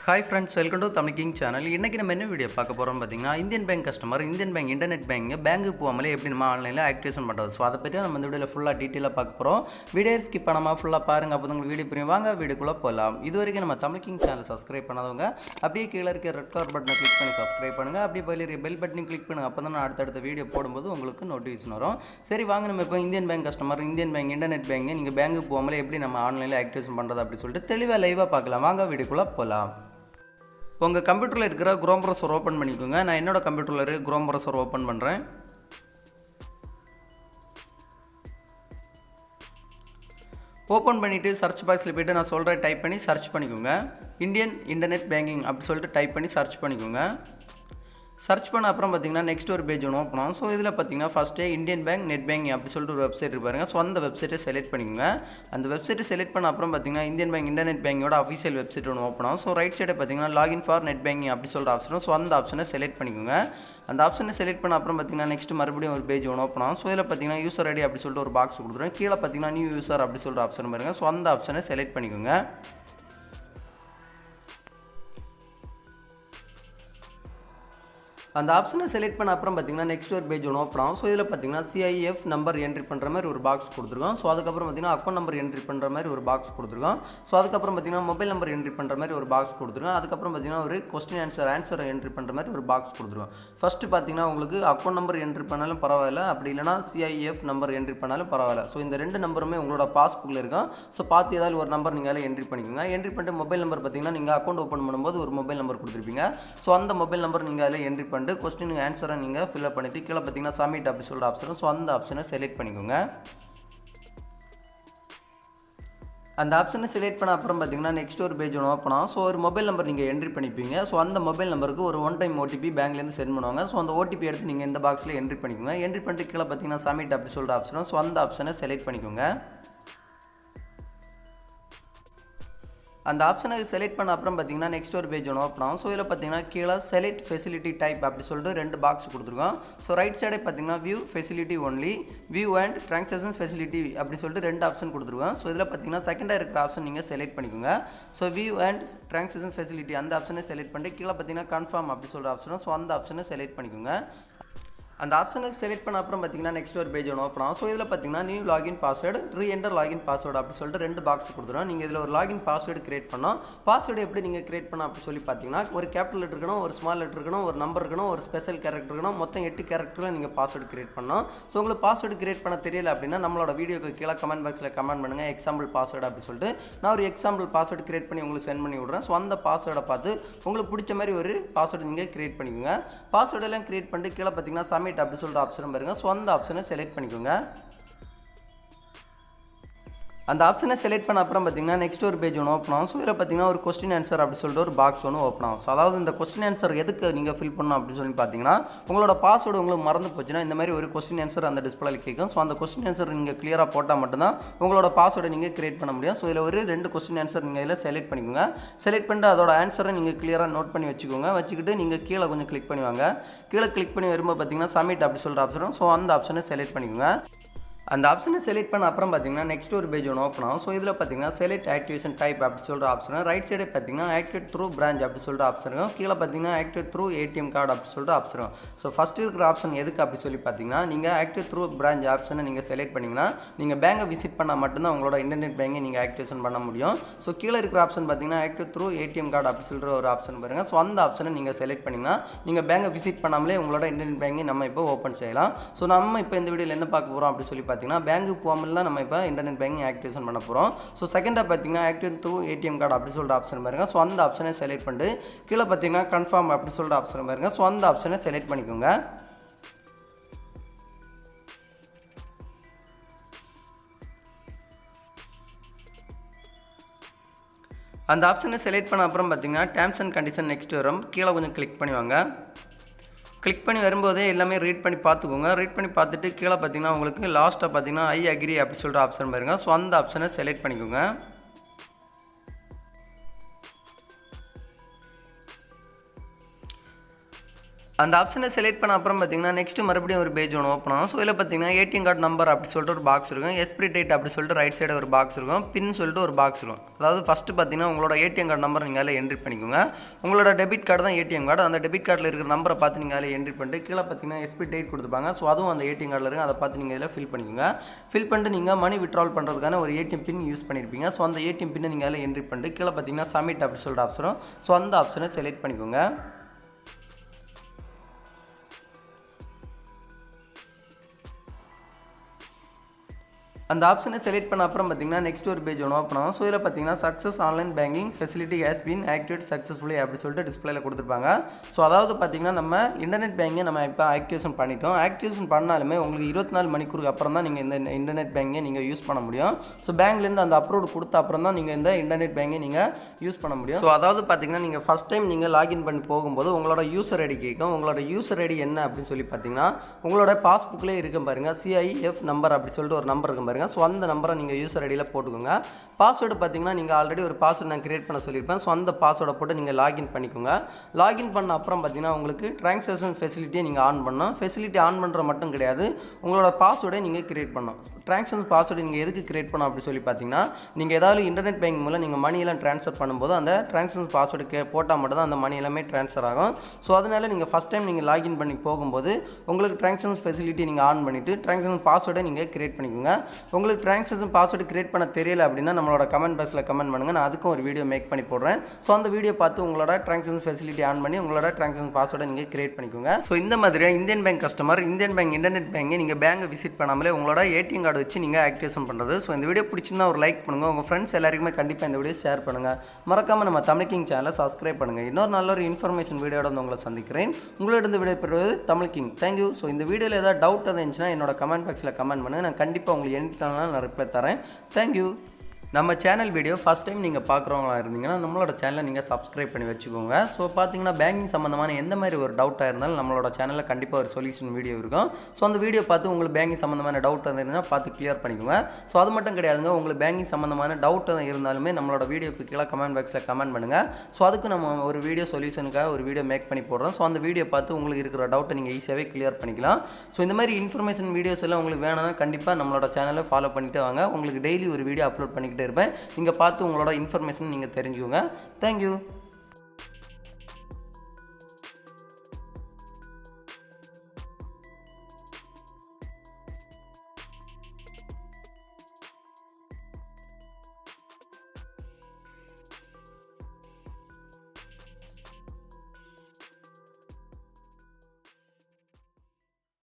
Hi friends, welcome to Tamil king channel. இன்றைக்கி நம்ம என்ன வீடியோ பார்க்க போகிறோம் பார்த்தீங்கன்னா, Indian bank customer Indian bank internet பேங்க்கு போகாமலே எப்படி நம்ம ஆன்லைனில் ஆக்டிவேஷன் பண்ணுறது. ஸோ அதை பற்றி நம்ம இந்த வீடியோவில் ஃபுல்லாக டீட்டெயிலாக பார்க்க போகிறோம். வீடியோ ஸ்கிப் பண்ணாமல் ஃபுல்லாக பாருங்கள், அப்போ உங்களுக்கு வீடியோ புரியும். வாங்க வீடியோக்குள்ளே போகலாம். இது வரைக்கும் நம்ம தமிழ் கிங் சேனல் சப்ஸ்கிரைப் பண்ணாதவங்க அப்படியே கீழே இருக்க ரெட் கலர் பட்டனை கிளிக் பண்ணி சப்ஸ்கிரைப் பண்ணுங்கள். அப்படியே பயில பெல் பட்டனையும் கிளிக் பண்ணுங்கள். அப்போ தான் நான் அடுத்தடுத்த வீடியோ போடும்போது உங்களுக்கு நோட்டிஃபிகேஷன் வரும். சரி வாங்க, நம்ம இப்போ Indian bank customer Indian bank internet bank நீங்கள் பேங்க்கு போகாமலே எப்படி நம்ம ஆன்லைனில் ஆக்டிவேஷன் பண்ணுறது அப்படி சொல்லிட்டு தெளிவாக லைவாக பார்க்கலாம். வாங்க வீடியோக்குள்ளே போகலாம். உங்கள் கம்ப்யூட்டரில் இருக்கிற குரோம் ப்ரௌசர் ஓப்பன் பண்ணிக்கோங்க. நான் என்னோட கம்ப்யூட்டரில் இருக்க குரோம் ப்ரௌசர் ஓப்பன் பண்ணுறேன். ஓப்பன் பண்ணிவிட்டு சர்ச் பாக்ஸில் போய்ட்டு நான் சொல்கிறேன் டைப் பண்ணி சர்ச் பண்ணிக்கோங்க. இந்தியன் இன்டர்நெட் பேங்கிங் அப்படி சொல்லிட்டு டைப் பண்ணி சர்ச் பண்ணிக்கோங்க. சர்ச் பண்ண அப்புறம் பார்த்தீங்கன்னா நெக்ஸ்ட் ஒரு பேஜ் ஒன்று ஓப்பன் ஆகும். ஸோ இதில் பார்த்தீங்கன்னா ஃபஸ்ட்டே இந்தியன் பேங்க் நெட் பேங்கிங் அப்படி சொல்லிட்டு ஒரு வெப்சைட் இருப்பாருங்க. ஸோ அந்த வெப்சைட்டை செலக்ட் பண்ணிக்கோங்க. அந்த வெப்சைட்டை செலக்ட் பண்ண அப்புறம் பார்த்தீங்கன்னா இந்தியன் பேங்க் இன்டர்நெட் பேங்கோட அஃபிஷியல் வெப்சைட் ஒன்று ஓப்பன் ஆகும். ஸோ ரைட் சைடை பார்த்தீங்கன்னா லாகின் ஃபார் நெட் பேங்கிங் அப்படி சொல்கிற ஆப்ஷனும். ஸோ அந்த ஆப்ஷனை செலக்ட் பண்ணிக்கோங்க. அந்த ஆப்ஷனை செலக்ட் பண்ண அப்புறம் பார்த்தீங்கன்னா நெக்ஸ்ட் மறுபடியும் ஒரு பேஜ் ஒன்று ஓப்பன் ஆகும். ஸோ இதில் பார்த்தீங்கன்னா யூசர் ஐடி அப்படி சொல்லிட்டு ஒரு பாக்ஸ் கொடுத்துருவோம். கீழே பார்த்தீங்கன்னா நியூ யூசர் அப்படி சொல்கிற ஆப்ஷன் பாருங்க. ஸோ அந்த ஆப்ஷனை செலக்ட் பண்ணிக்கோங்க. அந்த ஆப்ஷனை செலக்ட் பண்ண அப்புறம் பார்த்தீங்கன்னா நெக்ஸ்ட் ஒரு பேஜ் ஒன்று ஓப்பன் ஆகும். ஸோ இதில் பார்த்தீங்கன்னா சிஐஎஃப் நம்பர் என்ட்ரி பண்ணுற மாதிரி ஒரு பாக்ஸ் கொடுத்துருக்கோம். ஸோ அதுக்கப்புறம் பார்த்தீங்கன்னா அக்கௌண்ட் நம்பர் என்ட்ரி பண்ணுற மாதிரி ஒரு பாக்ஸ் கொடுத்துருக்கோம். ஸோ அதுக்கப்புறம் பார்த்தீங்கன்னா மொபைல் நம்பர் என்ட்ரி பண்ணுற மாதிரி ஒரு பாக்ஸ் கொடுத்துருக்கோம். அதுக்கப்புறம் பார்த்தீங்கன்னா ஒரு கொஸ்டின் ஆன்சர் என்ட்ரி பண்ணுற மாதிரி ஒரு பாக்ஸ் கொடுத்துருக்கோம். ஃபஸ்ட்டு பார்த்தீங்கன்னா உங்களுக்கு அக்கௌண்ட் நம்பர் என்ட்ரி பண்ணாலும் பரவாயில்ல, அப்படி இல்லைனா சிஐஎஃப் நம்பர் என்ட்ரி பண்ணாலும் பரவாயில்ல. ஸோ இந்த ரெண்டு நம்பருமே உங்களோட பாஸ்புக்கில் இருக்கும். ஸோ பார்த்து ஏதாவது ஒரு நம்பர் நீங்கள் அதில் என்ட்ரி பண்ணிக்கோங்க. என்ட்ரி பண்ணிட்டு மொபைல் நம்பர் பார்த்தீங்கன்னா நீங்கள் அக்கௌண்ட் ஓப்பன் பண்ணும்போது ஒரு மொபைல் நம்பர் கொடுத்துருப்பீங்க. ஸோ அந்த மொபைல் நம்பர் நீங்கள் அதில் என்ட்ரி பண்ணிட்டு கொஸ்டின் ஆன்சர் நீங்கள் ஃபில் அப் பண்ணிட்டு கீழே பார்த்தீங்கன்னா சப்மிட் அப்படி சொல்கிற ஆப்ஷன். ஸோ அந்த ஆப்ஷனை செலக்ட் பண்ணிக்கோங்க. அந்த ஆப்ஷனை செலக்ட் பண்ண அப்புறம் பார்த்தீங்கன்னா நெக்ஸ்ட் ஒரு பேஜ் ஒன்று ஓப்பன் ஆகும். ஸோ ஒரு மொபைல் நம்பர் நீங்கள் என்ட்ரி பண்ணிப்பீங்க. ஸோ அந்த மொபைல் நம்பருக்கு ஒரு ஒன் டைம் ஓடிபி பேங்க்லேருந்து சென்ட் பண்ணுவாங்க. ஸோ அந்த ஓடிபி எடுத்து நீங்கள் இந்த பாக்ஸில் என்ட்ரி பண்ணிக்கோங்க. என்ட்ரி பண்ணிட்டு கீழே பார்த்தீங்கன்னா சப்மிட் அப்படி சொல்கிற ஆப்ஷன். ஸோ அந்த ஆப்ஷனை செலக்ட் பண்ணிக்கோங்க. அந்த ஆப்ஷனை செலக்ட் பண்ண அப்புறம் பார்த்தீங்கன்னா நெக்ஸ்ட் ஒரு பேஜ் ஒன்று ஓப்பன் ஆகும். ஸோ இதில் பார்த்தீங்கன்னா கீழே செலக்ட் ஃபெசிலிட்டி டைப் அப்படி சொல்லிட்டு ரெண்டு பாக்ஸ் கொடுத்துருக்கோம். ஸோ ரைட் சைடே பார்த்தீங்கன்னா view facility only, view and transaction facility அப்படி சொல்லிட்டு ரெண்டு ஆப்ஷன் கொடுத்துருக்கோம். ஸோ இதில் பார்த்தீங்கன்னா செகண்டாக இருக்கிற ஆப்ஷன் நீங்கள் செலக்ட் பண்ணிக்கோங்க. So view and transaction facility அந்த ஆப்ஷனை செலக்ட் பண்ணிட்டு கீழே பார்த்தீங்கன்னா கன்ஃபார்ம் அப்படி சொல்கிற ஆப்ஷனும். ஸோ அந்த ஆப்ஷனை செலக்ட் பண்ணிக்கோங்க. அந்த ஆப்ஷனை செலக்ட் பண்ண அப்புறம் பார்த்தீங்கன்னா நெக்ஸ்ட் ஒரு பேஜ் ஒன்று ஓப்பன் ஆகும். ஸோ இதில் பார்த்தீங்கன்னா new login password re-enter login password அப்படி சொல்லிட்டு ரெண்டு பாக்ஸ் கொடுத்துருவோம். நீங்கள் இதில் ஒரு லாகின் பாஸ்வேர்டு கிரியேட் பண்ணோம். பாஸ்வேர்டு எப்படி நீங்கள் கிரியேட் பண்ணோம் அப்படி சொல்லி பார்த்தீங்கன்னா ஒரு கேபிட்டல் லெட்டர் இருக்கணும், ஒரு ஸ்மால் லெட்டர் இருக்கணும், ஒரு நம்பர் இருக்கணும், ஒரு ஸ்பெஷல் கேரக்டர் இருக்கணும். மொத்தம் 8 கேரக்டரில் நீங்கள் பாஸ்வேர்டு கிரியேட் பண்ணோம். ஸோ உங்களுக்கு பாஸ்வேர்டு கிரியேட் பண்ண தெரியல அப்படின்னா நம்மளோட வீடியோக்கு கீழே கமெண்ட் பாக்ஸில் கமெண்ட் பண்ணுங்கள் எக்ஸாம்பிள் பாஸ்வேர்டு அப்படி சொல்லிட்டு. நான் ஒரு எக்ஸாம்பிள் பாஸ்வேர்டு கிரியேட் பண்ணி உங்களுக்கு சென்ட் பண்ணி விட்றேன். ஸோ அந்த பாஸ்வேர்டை பார்த்து உங்களுக்கு பிடிச்ச மாதிரி ஒரு பாஸ்வேர்டு நீங்கள் கிரியேட் பண்ணிக்கோங்க. பாஸ்வேர்டு எல்லாம் கிரியேட் பண்ணிட்டு கீழே பார்த்தீங்கன்னா சப்மிட் அப்படி சொல்கிற ஆப்ஷன் பாருங்க. ஸோ அந்த ஆப்ஷனை செலக்ட் பண்ணிக்கோங்க. அந்த ஆப்ஷனை செலக்ட் பண்ண அப்புறம் பார்த்தீங்கன்னா நெக்ஸ்ட் ஒரு பேஜ் ஒன்று ஓப்பன் ஆகும். ஸோ இதில் பார்த்தீங்கன்னா ஒரு கொஸ்டின் ஆன்சர் அப்படி சொல்லிட்டு ஒரு பாக்ஸ் ஒன்று ஓப்பன் ஆகும். ஸோ அதாவது இந்த கொஸ்டின் ஆன்சர் எதுக்கு நீங்கள் ஃபில் பண்ணணும் அப்படின்னு சொல்லி பார்த்தீங்கன்னா உங்களோட பாஸ்வேர்டு உங்களுக்கு மறந்து போச்சுன்னா இந்த மாதிரி ஒரு கொஸ்டின் ஆன்சர் அந்த டிஸ்பிளேல கேட்கும். ஸோ அந்த கொஸ்டின் ஆன்சர் நீங்கள் கிளியராக போட்டால் மட்டும்தான் உங்களோட பாஸ்வேர்டை நீங்கள் கிரியேட் பண்ண முடியும். ஸோ இதில் ஒரு 2 கொஸ்டின் ஆன்சர் நீங்கள் இதில் செலக்ட் பண்ணிக்கோங்க. செலக்ட் பண்ணிட்டு அதோட ஆன்சரை நீங்கள் கிளியராக நோட் பண்ணி வச்சுக்கிட்டு நீங்கள் கீழே கொஞ்சம் கிளிக் பண்ணுவாங்க. கீழே கிளிக் பண்ணி வரும்போது பார்த்தீங்கன்னா சப்மிட் அப்படி சொல்கிற ஆப்ஷனும். ஸோ அந்த ஆப்ஷனை செலக்ட் பண்ணிக்கோங்க. அந்த ஆப்ஷனை செலக்ட் பண்ண அப்புறம் பார்த்தீங்கன்னா நெக்ஸ்ட் ஒரு பேஜ் ஒன்று ஓப்பன் ஆகும். ஸோ இதில் பார்த்தீங்கன்னா செலக்ட் ஆக்டிவேஷன் டைப் அப்படி சொல்கிற ஆப்ஷன். ரைட் சைடே பார்த்தீங்கன்னா ஆக்டிவேட் த்ரூ பிரான்ச் அப்படி சொல்கிற ஆப்ஷன் இருக்கும். கீழே பார்த்தீங்கன்னா ஆக்டிவேட் த்ரூ ஏடிஎம் கார்டு அப்படி சொல்கிற ஆப்ஷன் இருக்கும். ஸோ ஃபஸ்ட் இருக்கிற ஆப்ஷன் எதுக்கு அப்படி சொல்லி பார்த்தீங்கன்னா நீங்கள் ஆக்டிவேட் த்ரூ பிரான்ச் ஆப்ஷனை நீங்கள் செலக்ட் பண்ணிங்கன்னா நீங்கள் பேங்கை விசிட் பண்ணால் மட்டும்தான் உங்களோட இன்டர்நெட் பேங்கை நீங்கள் ஆக்டிவேஷன் பண்ண முடியும். ஸோ கீழே இருக்கிற ஆப்ஷன் பார்த்தீங்கன்னா ஆக்டிவேட் த்ரூ ஏடிஎம் கார்டு அப்படி சொல்கிற ஒரு ஆப்ஷன் பாருங்கள். ஸோ அந்த ஆப்ஷனை நீங்கள் செலக்ட் பண்ணிங்கன்னா நீங்கள் பேங்கை விசிட் பண்ணாமலே உங்களோட இன்டர்நெட் பேங்கை நம்ம இப்போ ஓப்பன் செய்யலாம். ஸோ நம்ம இப்போ இந்த வீடியோவில் என்ன பார்க்க போகிறோம் அப்படி சொல்லி பார்த்தீங்கன்னா பேங்க்கு தான் நம்ம இப்போ இன்டர்நெட் பேங்கிங் ஆக்டிவேஷன் பண்ண போகிறோம். ஸோ செகண்டாக பார்த்தீங்கன்னா ஆக்டிவேட் த்ரூ ஏடிஎம் கார்டு அப்படி சொல்கிற ஆப்ஷன் பாருங்க. ஸோ அந்த ஆப்ஷனை செலக்ட் பண்ணிட்டு கீழே பார்த்தீங்கன்னா கன்ஃபார்ம் அப்படி சொல்கிற ஆப்ஷன் பாருங்க. ஸோ அந்த ஆப்ஷனை செலக்ட் பண்ணிக்கோங்க. அந்த ஆப்ஷனை செலக்ட் பண்ண அப்புறம் பார்த்தீங்கன்னா டேர்ம்ஸ் அண்ட் கண்டிஷன் நெக்ஸ்ட் வரும். கீழே கொஞ்சம் கிளிக் பண்ணுவாங்க. கிளிக் பண்ணி வரும்போதே எல்லாமே ரீட் பண்ணி பார்த்துக்கோங்க. ரீட் பண்ணி பார்த்துட்டு கீழே பார்த்தீங்கன்னா உங்களுக்கு லாஸ்ட்டாக பார்த்தீங்கன்னா ஐ அக்ரி அப்படி சொல்கிற ஆப்ஷன் பாருங்க. ஸோ அந்த ஆப்ஷனை செலக்ட் பண்ணிக்கோங்க. அந்த ஆப்ஷனை செலக்ட் பண்ண அப்புறம் பார்த்தீங்கன்னா நெக்ஸ்ட் மறுபடியும் ஒரு பேஜ் ஒன்று ஓப்பன் ஆகும். ஸோ இதில் பார்த்தீங்கன்னா ஏடிஎம் கார்டு நம்பர் அப்படி சொல்லிட்டு ஒரு பாக்ஸ் இருக்கும், எக்ஸ்பிரி டேட் அப்படி சொல்லிட்டு ரைட் சைடு ஒரு பாக்ஸ் இருக்கும், பின் சொல்லிட்டு ஒரு பாக்ஸ் இருக்கும். அதாவது ஃபஸ்ட்டு பார்த்தீங்கன்னா உங்களோட ஏடிஎம் கார்டு நம்பர் நீங்கள் அதில் என்ட்ரி பண்ணிக்கோங்க. உங்களோட டெபிட் கார்டு தான் ஏடிஎம் கார்டு, அந்த டெபிட் கார்டில் இருக்கிற நம்பரை பார்த்து நீங்கள் அதில் என்ட்ரி பண்ணிட்டு கீழே பார்த்தீங்கன்னா எக்ஸ்பிரி டேட் கொடுத்துருப்பாங்க. ஸோ அதுவும் அந்த ஏடிஎம் கார்டில் இருக்கும், அதை பார்த்து நீங்கள் இதில் ஃபில் பண்ணிக்கோங்க. ஃபில் பண்ணிட்டு நீங்கள் மணி விட்ரால் பண்ணுறதுக்கான ஒரு ஏடிஎம் பின் யூஸ் பண்ணியிருப்பீங்க. ஸோ அந்த ஏடிஎம் பின்னை நீங்கள் அதில் என்ட்ரி பண்ணிட்டு கீழே பார்த்தீங்கன்னா சப்மிட் அப்படி சொல்லிட்டு ஆப்ஷனும், ஸோ அந்த ஆப்ஷனை செலக்ட் பண்ணிக்கோங்க. அந்த ஆப்ஷனை செலக்ட் பண்ண அப்புறம் பார்த்தீங்கன்னா நெக்ஸ்ட் ஒரு பேஜ் ஒன்று ஓப்பன் ஆகும். ஸோ இதில் பார்த்தீங்கன்னா success online banking facility has been activate successfully அப்படி சொல்லிட்டு டிஸ்பிளேல கொடுத்துருப்பாங்க. ஸோ அதாவது பார்த்தீங்கன்னா நம்ம இன்டர்நெட் பேங்கிங்கை நம்ம இப்போ ஆக்டிவேஷன் பண்ணிட்டோம். ஆக்டிவேஷன் பண்ணாலுமே உங்களுக்கு 24 மணிக்கூருக்கு அப்புறம் தான் நீங்கள் இந்த இன்டர்நெட் பேங்கிங்கை நீங்கள் யூஸ் பண்ண முடியும். ஸோ பேங்க்லேருந்து அந்த அப்ரூவ் கொடுத்த அப்புறம் தான் நீங்கள் இந்த இன்டர்நெட் பேங்கை நீங்கள் யூஸ் பண்ண முடியும். ஸோ அதாவது பார்த்தீங்கன்னா நீங்கள் ஃபஸ்ட் டைம் நீங்கள் லாகின் பண்ணி போகும்போது உங்களோட யூசர் ஐடி கேட்கும். உங்களோட யூசர் ஐடி என்ன அப்படின்னு சொல்லி பார்த்தீங்கன்னா உங்களோட பாஸ்புக்கில் இருக்கும் பாருங்கள், CIF நம்பர் அப்படி சொல்லிட்டு ஒரு நம்பர் இருக்கும் பாருங்கள். ஸோ அந்த நம்பரை நீங்கள் யூசர் ஐடியில் போட்டுக்கோங்க. பாஸ்வேர்டு பார்த்தீங்கன்னா நீங்கள் ஆல்ரெடி ஒரு பாஸ்வேர்டு நான் கிரியேட் பண்ண சொல்லியிருப்பேன். ஸோ அந்த பாஸ்வேர்டை போட்டு நீங்கள் லாகின் பண்ணிக்கோங்க. லாகின் பண்ண அப்புறம் பார்த்தீங்கன்னா உங்களுக்கு ட்ரான்சாக்ஷன் ஃபெசிலிட்டியை நீங்கள் ஆன் பண்ணணும். ஃபெசிலிட்டி ஆன் பண்ணுற மட்டும் கிடையாது, உங்களோட பாஸ்வேர்டை நீங்கள் கிரியேட் பண்ணணும். ட்ரான்சாக்ஷன் பாஸ்வேர்டு நீங்கள் எதுக்கு கிரியேட் பண்ணணும் அப்படி சொல்லி பார்த்தீங்கன்னா நீங்கள் ஏதாவது இன்டர்நெட் பேங்கிங் மூலம் நீங்கள் மணியெல்லாம் ட்ரான்ஸ்ஃபர் பண்ணும்போது அந்த ட்ரான்சாக்ஷன் பாஸ்வேர்டு போட்டால் மட்டும் தான் அந்த மணி எல்லாமே ட்ரான்ஸ்ஃபர் ஆகும். ஸோ அதனால் நீங்கள் ஃபஸ்ட் டைம் நீங்கள் லாகின் பண்ணி போகும்போது உங்களுக்கு ட்ரான்சாக்ஷன் ஃபெசிலிட்டி நீங்கள் ஆன் பண்ணிவிட்டு ட்ரான்சாக்ஷன் பாஸ்வேர்டை நீங்கள் கிரியேட் பண்ணிக்கோங்க. உங்களுக்கு ட்ரான்சாக்ஷன் பாஸ்வேர்டு கிரியேட் பண்ண தெரியல அப்படின்னா நம்மளோட கமெண்ட் பாக்ஸில் கமெண்ட் பண்ணுங்கள், நான் அதுக்கும் ஒரு வீடியோ மேக் பண்ணி போடுறேன். ஸோ அந்த வீடியோ பார்த்து உங்களோட ட்ரான்சாக்ஷன் ஃபெசிலிட்டி ஆன் பண்ணி உங்களோட ட்ரான்சாக்ஷன் பாஸ்வேர்டை நீங்கள் கிரியேட் பண்ணிக்கோங்க. ஸோ இந்த மாதிரியாக Indian bank customer Indian bank internet பேங்கை நீங்கள் பேங்கை விசிட் பண்ணாமலே உங்களோட ஏடிஎம் கார்டு வச்சு நீங்கள் ஆக்டிவேஷன் பண்ணுறது. ஸோ இந்த வீடியோ பிடிச்சிருந்தா ஒரு லைக் பண்ணுங்கள், உங்கள் ஃப்ரெண்ட்ஸ் எல்லாருக்குமே கண்டிப்பாக இந்த வீடியோ ஷேர் பண்ணுங்கள். மறக்காமல் நம்ம தமிழ் கிங் சேனலை சப்ஸ்கிரைப் பண்ணுங்கள். இன்னொரு நல்ல ஒரு இன்ஃபர்மேஷன் வீடியோட வந்து உங்களை சந்திக்கிறேன். உங்களோட வீடியோ பெறுவது தமிழ் கிங். தேங்க்யூ. ஸோ இந்த வீடியோவில் ஏதாவது டவுட் இருந்துச்சுன்னா என்னோட கமெண்ட் பாக்ஸில் கமெண்ட் பண்ணுங்கள், நான் கண்டிப்பாக உங்களுக்கு என்கிட்ட நான் ரிப்ளை தரேன். தேங்க்யூ. நம்ம சேனல் வீடியோ ஃபஸ்ட் டைம் நீங்கள் பார்க்குறவங்களா இருந்தீங்கன்னா நம்மளோட சேனலை நீங்கள் சப்ஸ்கிரைப் பண்ணி வச்சுக்கோங்க. ஸோ பார்த்தீங்கன்னா பேங்கிங் சம்மந்தமான எந்த மாதிரி ஒரு டவுட்டாக இருந்தாலும் நம்மளோட சேனலில் கண்டிப்பாக ஒரு சொல்யூஷன் வீடியோ இருக்கும். ஸோ அந்த வீடியோ பார்த்து உங்களுக்கு பேங்கிங் சம்மந்தமான டவுட் இருந்தால் பார்த்து கிளியர் பண்ணிக்கோங்க. ஸோ அது மட்டும் கிடையாதுங்க, உங்களுக்கு பேங்கிங் சம்மந்தமான டவுட் இருந்தாலுமே நம்மளோட வீடியோக்கு கீழே கமெண்ட் பாக்ஸில் கமெண்ட் பண்ணுங்கள். ஸோ அதுக்கு நம்ம ஒரு வீடியோ சொல்யூஷனுக்காக ஒரு வீடியோ மேக் பண்ணி போடுறோம். ஸோ அந்த வீடியோ பார்த்து உங்களுக்கு இருக்கிற டவுட்டை நீங்கள் ஈஸியாகவே கிளியர் பண்ணிக்கலாம். ஸோ இந்த மாதிரி இன்ஃபர்மேஷன் வீடியோஸ் எல்லாம் உங்களுக்கு வேணும்னா கண்டிப்பாக நம்மளோட சேனலை ஃபாலோ பண்ணிட்டு வாங்க. உங்களுக்கு டெய்லி ஒரு வீடியோ அப்லோட் பண்ணிக்கிட்டே இருப்பேன். நீங்கள் பார்த்து உங்களோட இன்ஃபர்மேஷன் நீங்கள் தெரிஞ்சுக்கோங்க. தேங்க்யூ.